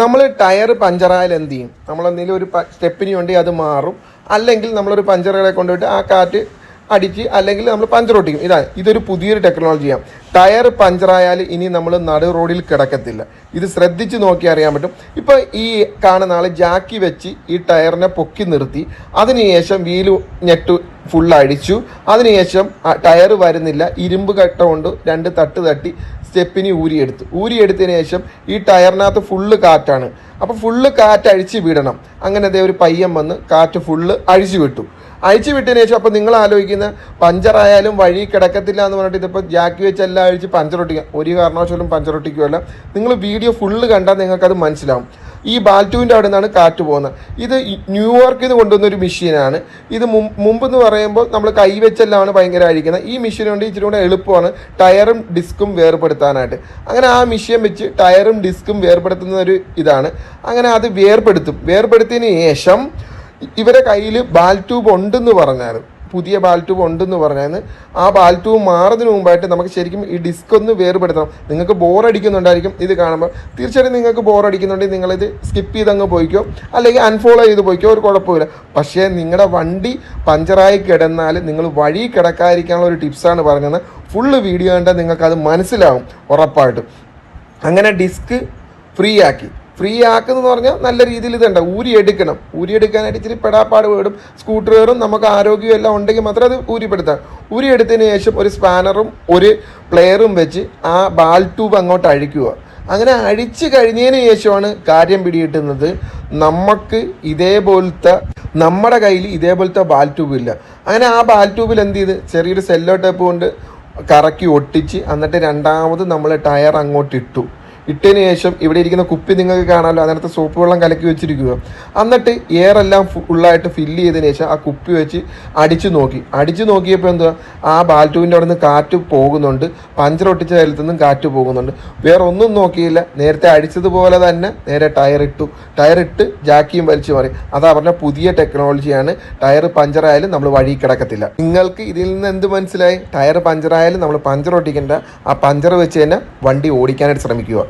നമ്മൾ ടയർ പഞ്ചറായാൽ എന്ത് ചെയ്യും? നമ്മളെന്തെങ്കിലും ഒരു സ്റ്റെപ്പിന് വേണ്ടി അത് മാറും, അല്ലെങ്കിൽ നമ്മളൊരു പഞ്ചറുകളെ കൊണ്ടുപോയിട്ട് ആ കാറ്റ് അടിച്ച് അല്ലെങ്കിൽ നമ്മൾ പഞ്ചർ ഒട്ടിക്കും. ഇതൊരു പുതിയൊരു ടെക്നോളജിയാണ്. ടയർ പഞ്ചറായാൽ ഇനി നമ്മൾ നടു റോഡിൽ കിടക്കത്തില്ല. ഇത് ശ്രദ്ധിച്ച് നോക്കി അറിയാൻ പറ്റും. ഇപ്പോൾ ഈ കാണുന്ന ആൾ ജാക്കി വെച്ച് ഈ ടയറിനെ പൊക്കി നിർത്തി, അതിനുശേഷം വീല് ഞെട്ട് ഫുൾ അടിച്ചു. അതിനുശേഷം ടയർ വരുന്നില്ല, ഇരുമ്പ് കട്ട കൊണ്ട് 2 തട്ട് തട്ടി സ്റ്റെപ്പിന് ഊരിയെടുത്തതിന് ശേഷം ഈ ടയറിനകത്ത് ഫുള്ള് കാറ്റാണ്. അപ്പോൾ ഫുള്ള് കാറ്റ് അഴിച്ച് വിടണം. അങ്ങനെ അതേ ഒരു പയ്യൻ വന്ന് കാറ്റ് ഫുള്ള് അഴിച്ചു വിട്ടതിന് ശേഷം അപ്പോൾ നിങ്ങൾ ആലോചിക്കുന്ന പഞ്ചറായാലും വഴി കിടക്കത്തില്ല എന്ന് പറഞ്ഞിട്ട് ഇതിപ്പോൾ ജാക്കി വെച്ച് എല്ലാം അഴിച്ച് പഞ്ചർ ഒട്ടിക്കാം. ഒരു കാരണവശാലും പഞ്ചർ ഒട്ടിക്കുമല്ല. നിങ്ങൾ വീഡിയോ ഫുള്ള് കണ്ടാൽ നിങ്ങൾക്കത് മനസ്സിലാവും. ഈ ബാൽറ്റൂവിൻ്റെ അവിടെ നിന്നാണ് കാറ്റ് പോകുന്നത്. ഇത് ന്യൂയോർക്കിൽ നിന്ന് കൊണ്ടുവന്നൊരു മെഷീനാണ്. ഇത് മുമ്പെന്ന് പറയുമ്പോൾ നമ്മൾ കൈവെച്ചെല്ലാമാണ് ഭയങ്കര അഴിക്കുന്നത്. ഈ മെഷീൻ കൊണ്ട് ഇച്ചിരി കൂടെ എളുപ്പമാണ് ടയറും ഡിസ്കും വേർപെടുത്താനായിട്ട്. അങ്ങനെ ആ മെഷീൻ വെച്ച് ടയറും ഡിസ്കും വേർപെടുത്തുന്ന ഒരു ഇതാണ്. അങ്ങനെ അത് വേർപെടുത്തിയതിന് ശേഷം ഇവരെ കയ്യിൽ ബാൽ ട്യൂബ് ഉണ്ടെന്ന് പറഞ്ഞാൽ, പുതിയ ബാൽ ട്യൂബ് ഉണ്ടെന്ന് പറഞ്ഞാൽ ആ ബാൽ ട്യൂബ് മാറുന്നതിന് മുമ്പായിട്ട് നമുക്ക് ശരിക്കും ഈ ഡിസ്ക് ഒന്ന് വേർപെടുത്തണം. നിങ്ങൾക്ക് ബോറടിക്കുന്നുണ്ടായിരിക്കും ഇത് കാണുമ്പോൾ. തീർച്ചയായിട്ടും നിങ്ങൾക്ക് ബോറടിക്കുന്നുണ്ടെങ്കിൽ നിങ്ങളിത് സ്കിപ്പ് ചെയ്തങ്ങ് പോയിക്കോ, അല്ലെങ്കിൽ അൺഫോളോ ചെയ്ത് പോയിക്കോ, ഒരു കുഴപ്പമില്ല. പക്ഷേ നിങ്ങളുടെ വണ്ടി പഞ്ചറായി കിടന്നാൽ നിങ്ങൾ വഴി കിടക്കാതിരിക്കാനുള്ള ഒരു ടിപ്സാണ് പറഞ്ഞത്. ഫുള്ള് വീഡിയോ കണ്ടാൽ നിങ്ങൾക്കത് മനസ്സിലാവും ഉറപ്പായിട്ടും. അങ്ങനെ ഡിസ്ക് ഫ്രീ ആക്കുന്നതെന്ന് പറഞ്ഞാൽ നല്ല രീതിയിൽ ഇതുണ്ട്. ഊരിയെടുക്കാനായിട്ട് ഇച്ചിരി പെടാപ്പാട് വീടും സ്കൂട്ടറും നമുക്ക് ആരോഗ്യം എല്ലാം ഉണ്ടെങ്കിൽ മാത്രമേ അത് ഊരിയെടുത്തതിന് ശേഷം ഒരു സ്പാനറും ഒരു പ്ലെയറും വെച്ച് ആ ബാൽ ട്യൂബ് അങ്ങോട്ട് അഴിക്കുക. അങ്ങനെ അഴിച്ചു കഴിഞ്ഞതിന് ശേഷമാണ് കാര്യം പിടികിട്ടുന്നത്. നമ്മുടെ കയ്യിൽ ഇതേപോലത്തെ ബാൽ ട്യൂബ് ഇല്ല. അങ്ങനെ ആ ബാൽ ട്യൂബിൽ എന്ത് ചെയ്ത് ചെറിയൊരു സെല്ലോ ടേപ്പ് കൊണ്ട് കറക്കി ഒട്ടിച്ച് എന്നിട്ട് രണ്ടാമത് നമ്മൾ ടയർ അങ്ങോട്ട് ഇട്ടതിന് ശേഷം ഇവിടെ ഇരിക്കുന്ന കുപ്പി നിങ്ങൾക്ക് കാണാമല്ലോ, അതിനകത്ത് സോപ്പ് വെള്ളം കലക്കി വെച്ചിരിക്കുക. എന്നിട്ട് എയറെല്ലാം ഫുള്ളായിട്ട് ഫില്ല് ചെയ്തതിന് ശേഷം ആ കുപ്പി വെച്ച് അടിച്ചു നോക്കിയപ്പോൾ എന്തുവാ, ആ ബാൽ ട്യൂബിൻ്റെ അവിടെ നിന്ന് കാറ്റ് പോകുന്നുണ്ട്, പഞ്ചർ ഒട്ടിച്ച സ്ഥലത്തു നിന്നും കാറ്റ് പോകുന്നുണ്ട്. വേറെ ഒന്നും നോക്കിയില്ല, നേരത്തെ അടിച്ചതുപോലെ തന്നെ നേരെ ടയറിട്ട് ജാക്കിയും വലിച്ചു മാറി. അതാ പറഞ്ഞ പുതിയ ടെക്നോളജിയാണ്. ടയർ പഞ്ചറായാലും നമ്മൾ വഴി കിടക്കത്തില്ല. നിങ്ങൾക്ക് ഇതിൽ നിന്ന് എന്ത് മനസ്സിലായി? ടയർ പഞ്ചറായാലും നമ്മൾ പഞ്ചർ ഒട്ടിക്കേണ്ട, ആ പഞ്ചർ വെച്ച് തന്നെ വണ്ടി ഓടിക്കാനായിട്ട് ശ്രമിക്കുക.